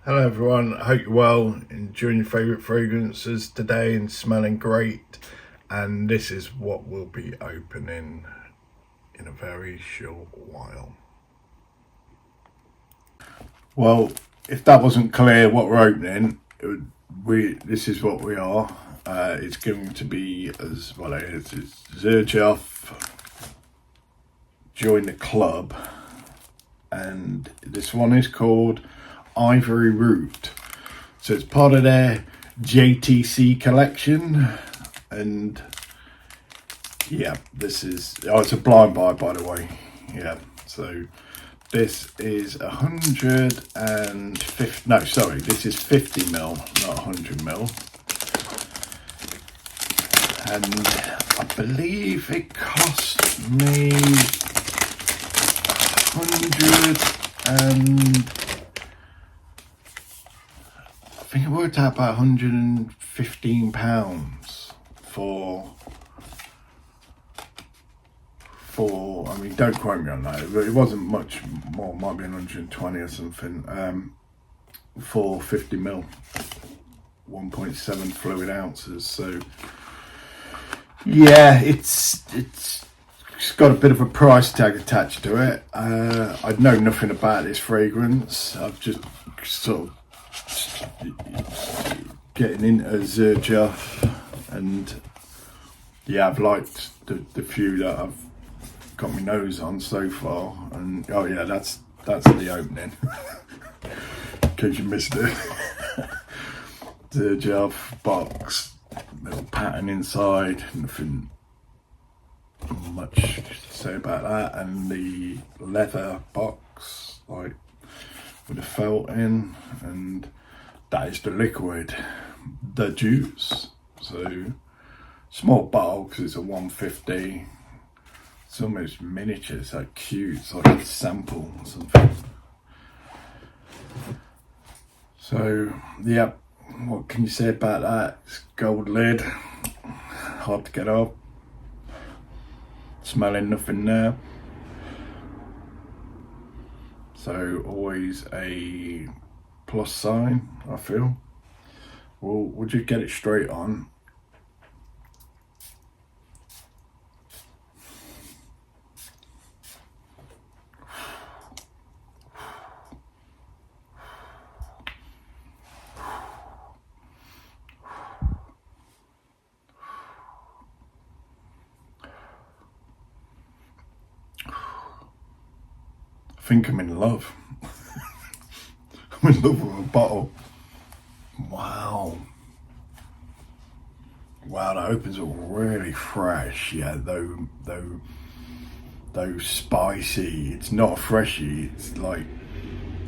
Hello everyone, I hope you're well, enjoying your favourite fragrances today and smelling great. And this is what we'll be opening in a very short while. Well, if that wasn't clear what we're opening, this is what we are. It's going to be as well as Xerjoff Join the Club, and this one is called Ivory Route. So it's part of their JTC collection, and yeah, this is, oh, it's a blind buy, by the way. Yeah, so this is 150, no, sorry, this is 50 mil, not 100 mil. And I believe it cost me 100 and I think it worked out about £115 for, I mean, don't quote me on that, but it wasn't much more, might be 120 or something, for 50 mil, 1.7 fluid ounces. So yeah, it's got a bit of a price tag attached to it. I know nothing about this fragrance. I've just sort of getting into Xerjoff, and yeah, I've liked the few that I've got my nose on so far. And oh yeah, that's the opening. In case you missed it. Xerjoff box, little pattern inside, nothing much to say about that. And the leather box, like with the felt in, and that is the liquid, the juice. So small bottle because it's a 150. It's almost miniature, it's like cute, it's like a sample or something. So yeah, what can you say about that? It's gold lid, hard to get off, smelling nothing there. So always a plus sign, I feel. Well, would you get it straight on? I think I'm in love. I'm in love with a bottle. Wow, that opens up really fresh. Yeah, though spicy. It's not freshy. It's like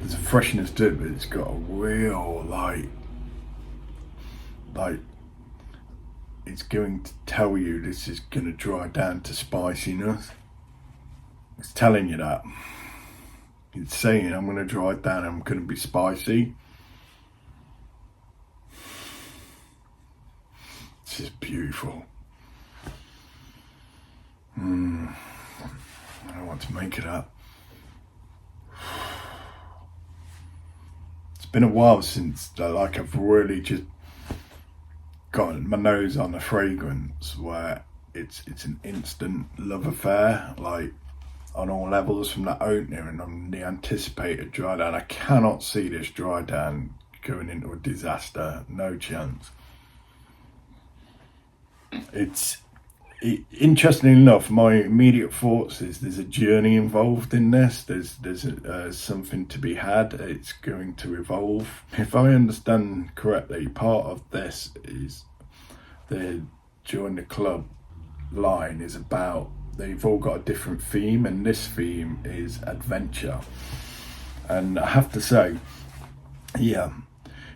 there's a freshness to it, but it's got a real like it's going to tell you this is going to dry down to spiciness. It's telling you that. It's saying I'm going to dry it down. I'm going to be spicy. This is beautiful. I don't know what to make of that. It's been a while since like I've really just got my nose on a fragrance where it's an instant love affair, like on all levels, from that opening and on the anticipated dry down. I cannot see this dry down going into a disaster, no chance. Interestingly enough, my immediate thoughts is there's a journey involved in this. There's something to be had. It's going to evolve. If I understand correctly, part of this is the Join the Club line is about, they've all got a different theme, and this theme is adventure. And I have to say, yeah,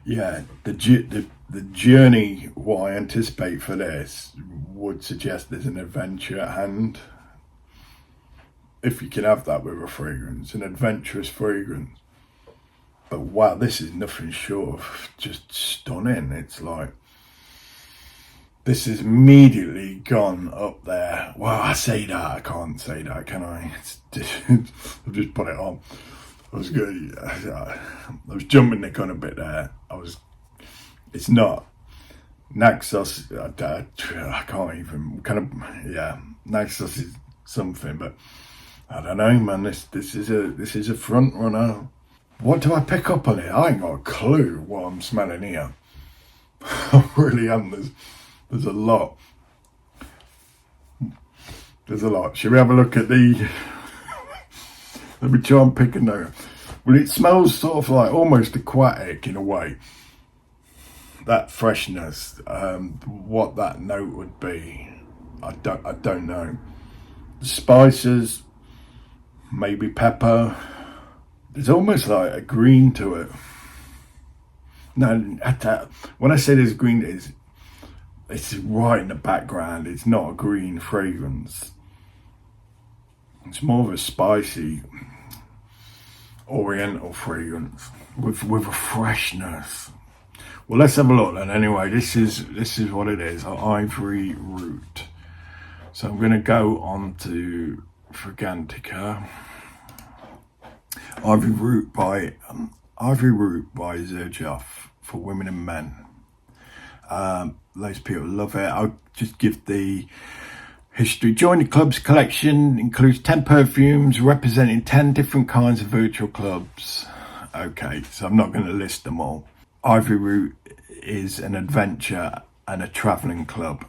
the journey, what I anticipate for this would suggest there's an adventure at hand. If you can have that with a fragrance, an adventurous fragrance. But wow, this is nothing short of just stunning. It's like, this is immediately gone up there. Well, I say that, I can't say that, can I? I've just put it on. I was good. I was jumping the gun a bit there. It's not Naxos. I can't even kind of. Yeah, Naxos is something, but I don't know, man. This is a front runner. What do I pick up on it? I ain't got a clue what I'm smelling here. I really am. There's a lot. There's a lot. Should we have a look at the? Let me try and pick a note. Well, it smells sort of like almost aquatic in a way. That freshness, what that note would be, I don't know. The spices, maybe pepper. There's almost like a green to it. No, when I say there's green, it's right in the background. It's not a green fragrance. It's more of a spicy oriental fragrance with a freshness. Well, let's have a look then. Anyway, this is what it is, Ivory Route. So I'm going to go on to Fragrantica. Ivory Route by Xerjoff for women and men. Loads of people love it. I'll just give the history. Join the club's collection includes 10 perfumes representing 10 different kinds of virtual clubs. Okay, so I'm not going to list them all. Ivory Route is an adventure and a travelling club.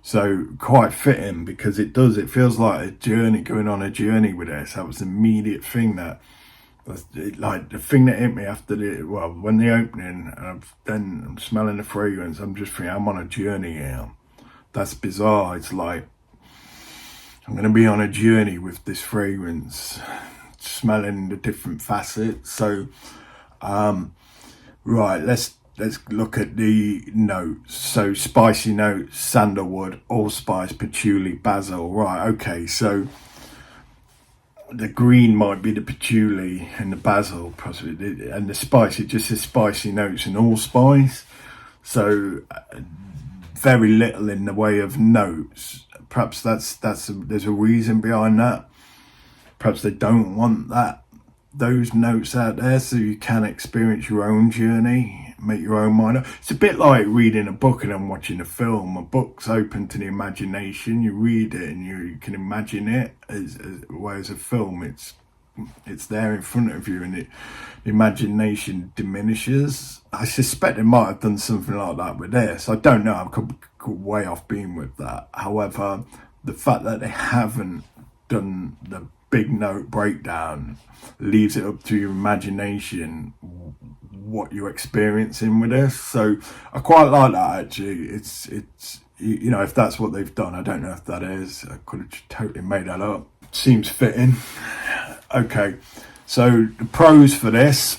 So quite fitting because it feels like a journey, going on a journey with this. That was the immediate thing that was like the thing that hit me after when the opening, and I'm smelling the fragrance. I'm just thinking, I'm on a journey here. That's bizarre. It's like I'm going to be on a journey with this fragrance, smelling the different facets. So, right, let's look at the notes. So spicy notes, sandalwood, allspice, patchouli, basil. Right, okay, so the green might be the patchouli and the basil, possibly, and the spice, it just says spicy notes and allspice. So very little in the way of notes. Perhaps there's a reason behind that. Perhaps they don't want those notes out there so you can experience your own journey, make your own mind up. It's a bit like reading a book and then watching a film. A book's open to the imagination. You read it and you can imagine it, whereas a film, it's there in front of you and the imagination diminishes. I suspect they might have done something like that with this. I don't know. I could way off being with that. However, the fact that they haven't done the big note breakdown leaves it up to your imagination what you're experiencing with this. So I quite like that, actually. It's you know, if that's what they've done, I don't know if that is. I could have totally made that up. Seems fitting. Okay, so the pros for this,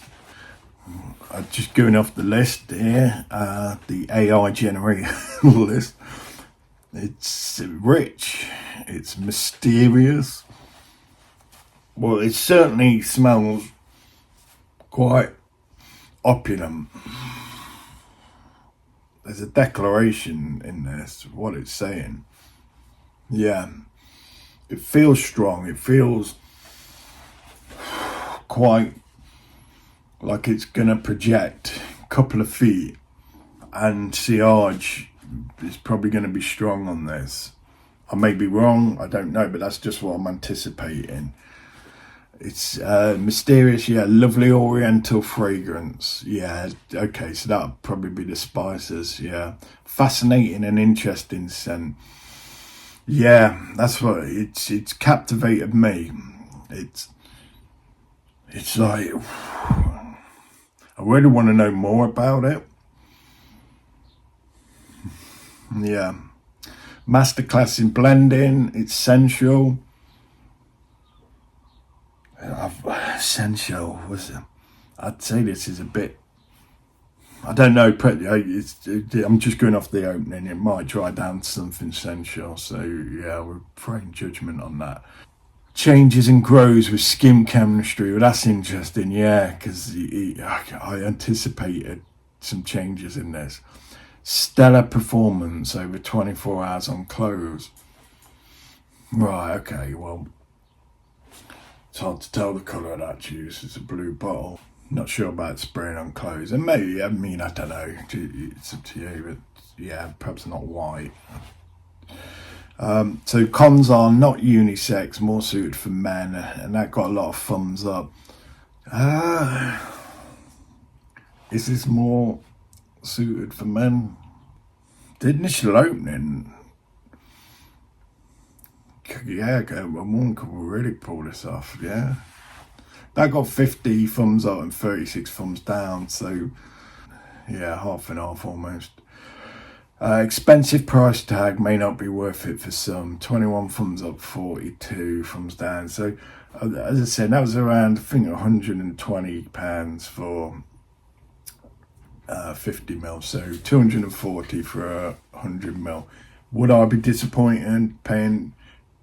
just going off the list here, the AI generated list. It's rich, it's mysterious. Well, it certainly smells quite opulent. There's a declaration in this, what it's saying. Yeah, it feels strong. It feels quite like it's gonna project a couple of feet, and sillage is probably gonna be strong on this. I may be wrong, I don't know, but that's just what I'm anticipating. It's mysterious, yeah, lovely oriental fragrance. Yeah, okay, so that'll probably be the spices, yeah. Fascinating and interesting scent. Yeah, that's what it's captivated me. It's like I really want to know more about it. Yeah. Masterclass in blending, it's sensual. Sensual was I'd say this is a bit, I don't know, I'm just going off the opening. It might dry down to something sensual, so yeah, we're throwing judgment on that. Changes and grows with skin chemistry. Well, that's interesting, yeah, because I anticipated some changes in this. Stellar performance over 24 hours on clothes. Right, okay, well, It's hard to tell the colour of that juice. It's a blue bottle. Not sure about spraying on clothes. And maybe, I mean, I don't know. It's up to you, but yeah, perhaps not white. So cons are not unisex, more suited for men, and that got a lot of thumbs up. Is this more suited for men? The initial opening, yeah, a woman could really pull this off, yeah. That got 50 thumbs up and 36 thumbs down, so yeah, half and half almost. Expensive price tag, may not be worth it for some. 21 thumbs up, 42 thumbs down. So, as I said, that was around, I think, £120 for 50ml. So 240 for 100ml. Would I be disappointed paying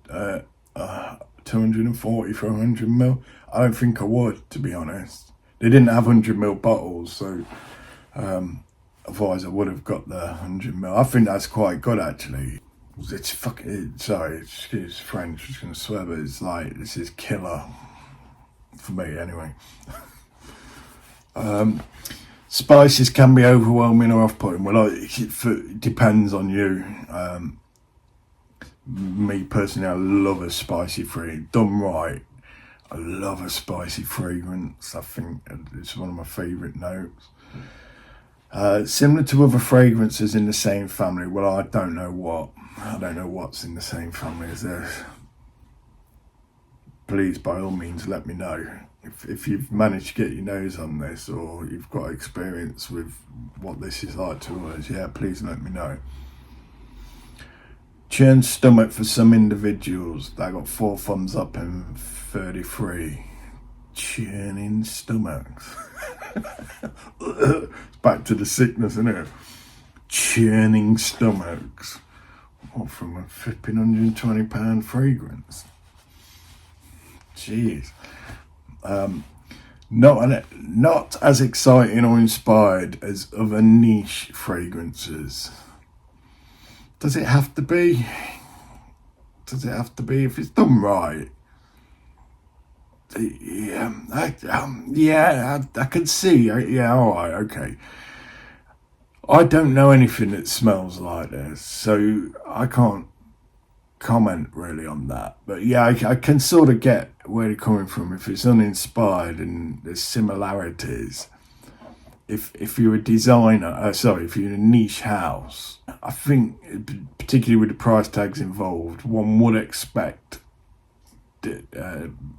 240 for 100ml? I don't think I would, to be honest. They didn't have 100ml bottles, so otherwise I would have got the 100ml. I think that's quite good, actually. It's fucking, sorry, excuse French, I was going to swear, but it's like, this is killer. For me, anyway. Spices can be overwhelming or off-putting. Well, it depends on you. Me personally, I love a spicy free. Done right, I love a spicy fragrance. I think it's one of my favourite notes. Similar to other fragrances in the same family. Well, I don't know what's in the same family as this. Please, by all means, let me know. If you've managed to get your nose on this, or you've got experience with what this is like to us, yeah, please let me know. Churned stomach for some individuals. That got 4 thumbs up and 33. Churning stomachs. It's back to the sickness, isn't it? Churning stomachs. What, from a flipping £120 fragrance? Jeez. Not as exciting or inspired as other niche fragrances. Does it have to be? Does it have to be if it's done right? Yeah, I can see. Yeah, all right, okay. I don't know anything that smells like this, so I can't comment really on that. But yeah, I can sort of get where they're coming from. If it's uninspired and there's similarities, if you're a designer, if you're in a niche house, I think, particularly with the price tags involved, one would expect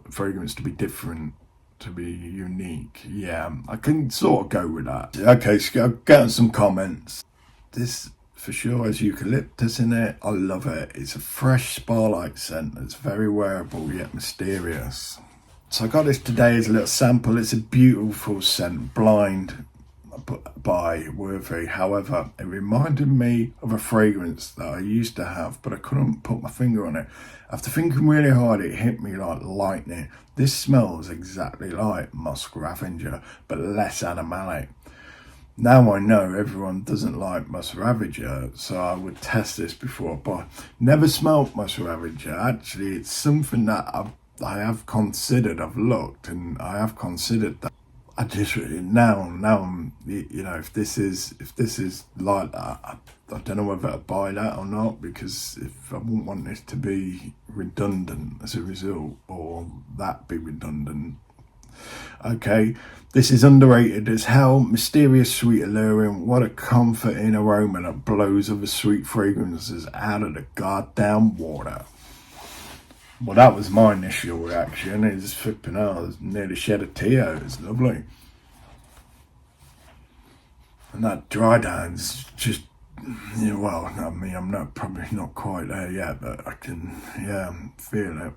fragrance to be different, to be unique. Yeah, I can sort of go with that. Okay, so I'll get on some comments. This for sure has eucalyptus in it. I love it. It's a fresh spa-like scent that's very wearable yet mysterious. So I got this today as a little sample. It's a beautiful scent, Blind by Worthy. However, it reminded me of a fragrance that I used to have, but I couldn't put my finger on it. After thinking really hard, it hit me like lightning. This smells exactly like Musk Ravager, but less animalic. Now I know everyone doesn't like Musk Ravager, so I would test this before I buy. Never smelled Musk Ravager. Actually, it's something that I have considered. I've looked and I have considered that. I just really now I'm, you know, if this is like that, I don't know whether to buy that or not, because if I wouldn't want this to be redundant as a result, or that be redundant. Okay, this is underrated as hell. Mysterious, sweet, alluring. What a comforting aroma that blows other sweet fragrances out of the goddamn water. Well, that was my initial reaction. It was flipping out. I was nearly shed a tear. It was lovely. And that dry down's just, you know, well, I mean, I'm probably not quite there yet, but I can, yeah, feel it.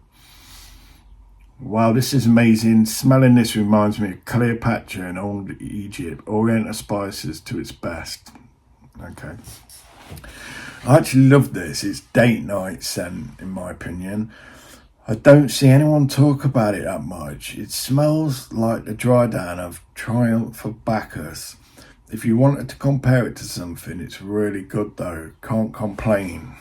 Wow, this is amazing. Smelling this reminds me of Cleopatra in old Egypt. Oriental spices to its best. Okay. I actually love this. It's date night scent, in my opinion. I don't see anyone talk about it that much. It smells like the dry down of Triumph for Bacchus. If you wanted to compare it to something, it's really good though. Can't complain.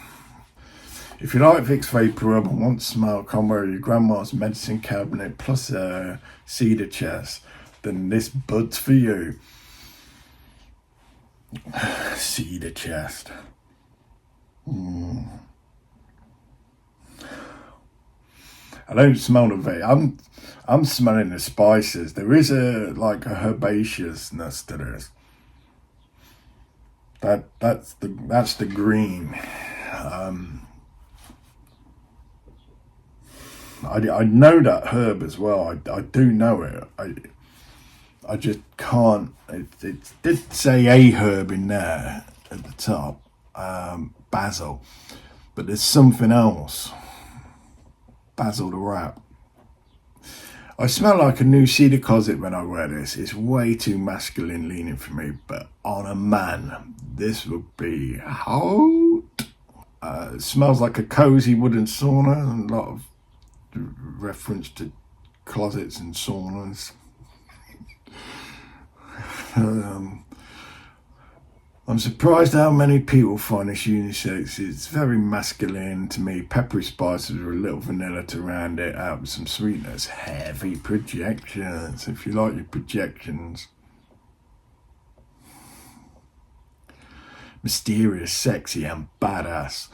If you like Vicks Vapor Rub and want to smell combo your grandma's medicine cabinet plus a cedar chest, then this bud's for you. Cedar chest. I don't smell the vape. I'm smelling the spices. There is a herbaceousness to this. That's the green. I know that herb as well. I do know it. I just can't. It did say a herb in there at the top, basil, but there's something else. Basil the rat. I smell like a new cedar closet when I wear this. It's way too masculine leaning for me, but on a man, this would be hot. It smells like a cozy wooden sauna. A lot of reference to closets and saunas. I'm surprised how many people find this unisex. It's very masculine to me. Peppery spices with a little vanilla to round it out with some sweetness. Heavy projections, if you like your projections. Mysterious, sexy and badass.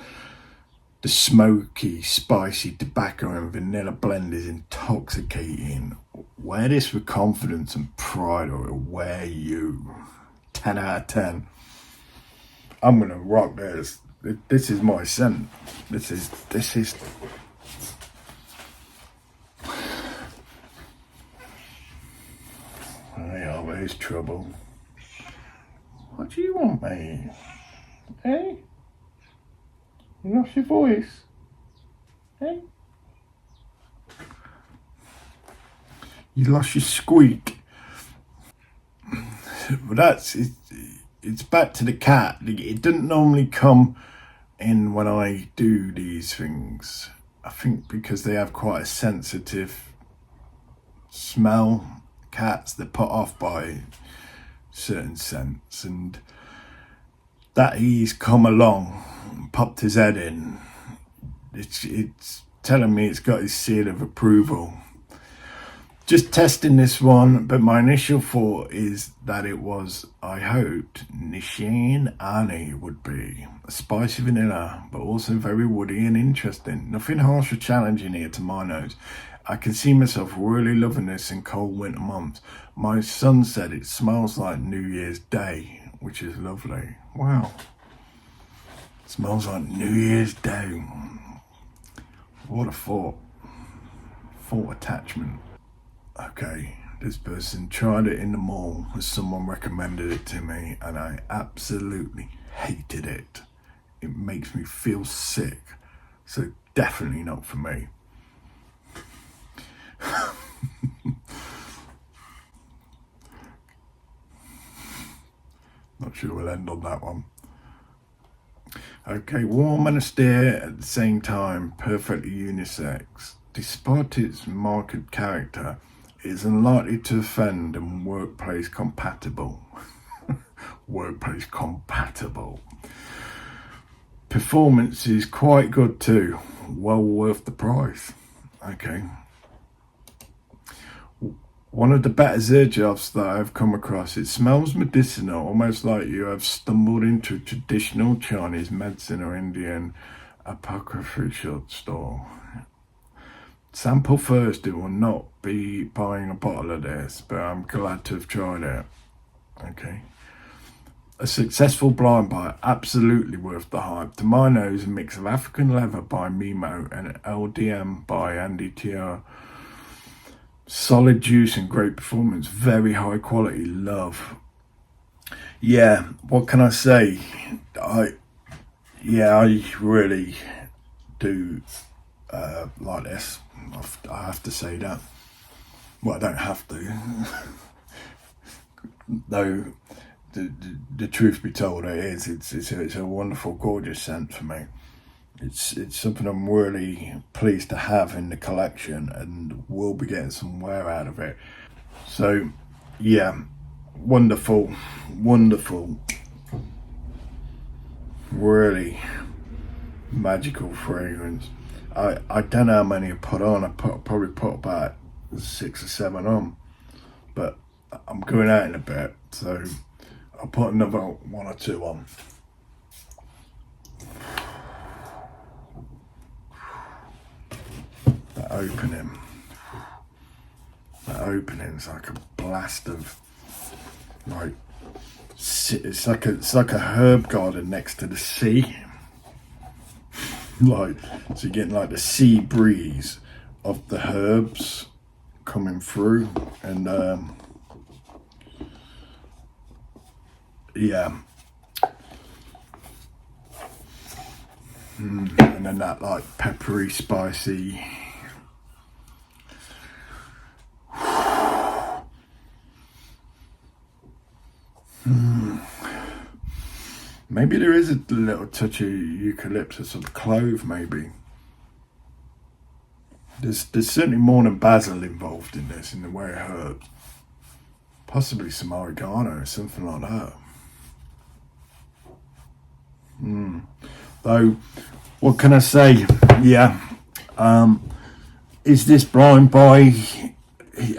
The smoky, spicy tobacco and vanilla blend is intoxicating. Wear this with confidence and pride or it'll wear you. 10 out of 10. I'm gonna rock this. This is my scent. This is. Yeah, there's trouble. What do you want, mate? Hey? You lost your voice? Hey? You lost your squeak. But that's it. It's back to the cat. It doesn't normally come in when I do these things. I think because they have quite a sensitive smell. Cats, they're put off by certain scents. And that he's come along and popped his head in. It's telling me it's got his seal of approval. Just testing this one, but my initial thought is that it was, I hoped, Nishin Ani would be. A spicy vanilla, but also very woody and interesting. Nothing harsh or challenging here to my nose. I can see myself really loving this in cold winter months. My son said it smells like New Year's Day, which is lovely. Wow. It smells like New Year's Day. What a thought. Thought attachment. Okay, this person tried it in the mall as someone recommended it to me and I absolutely hated it. It makes me feel sick, so definitely not for me. Not sure we'll end on that one. Okay, warm and austere at the same time, perfectly unisex. Despite its marked character, it is unlikely to offend and workplace compatible. Workplace compatible. Performance is quite good too. Well worth the price. Okay. One of the better Xerjoffs that I've come across. It smells medicinal, almost like you have stumbled into a traditional Chinese medicine or Indian apothecary store. Sample first, it will not be buying a bottle of this, but I'm glad to have tried it. Okay. A successful blind buy, absolutely worth the hype. To my nose, a mix of African Leather by Mimo and LDM by Andy Tio. Solid juice and great performance, very high quality, love. Yeah, what can I say? I really do like this. I have to say that. Well, I don't have to. Though the truth be told, it's a wonderful, gorgeous scent for me. It's something I'm really pleased to have in the collection and will be getting some wear out of it. So yeah, wonderful, wonderful, really magical fragrance. I don't know how many I put on. Probably put about 6 or 7 on, but I'm going out in a bit, so I'll put another 1 or 2 on. That opening's like a blast of, like, it's like a herb garden next to the sea. Like, so you're getting like the sea breeze of the herbs coming through, and yeah, and then that like peppery, spicy. Maybe there is a little touch of eucalyptus or clove, maybe. There's certainly more than basil involved in this, in the way of herbs. Possibly some oregano or something like that. Though, what can I say? Yeah. Is this blind buy?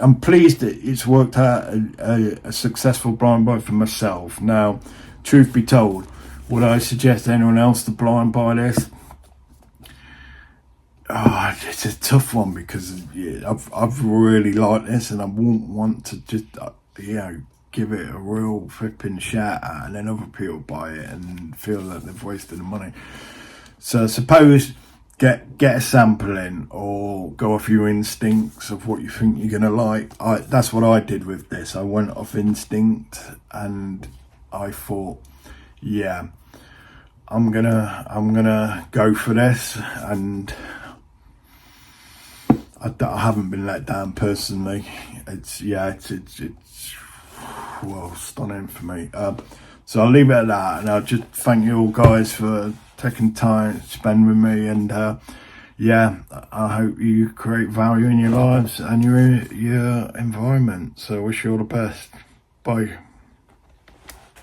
I'm pleased that it's worked out a successful blind buy for myself. Now, truth be told, would I suggest anyone else to blind buy this? Oh, it's a tough one, because I've really liked this, and I won't want to just give it a real flipping shout out, and then other people buy it and feel that they've wasted the money. So I suppose get a sample in, or go off your instincts of what you think you're gonna like. That's what I did with this. I went off instinct, and I thought, yeah, I'm gonna go for this, and I haven't been let down personally. It's well, stunning for me. So I'll leave it at that, and I'll just thank you all guys for taking time to spend with me, and yeah, I hope you create value in your lives and your environment. So I wish you all the best. Bye.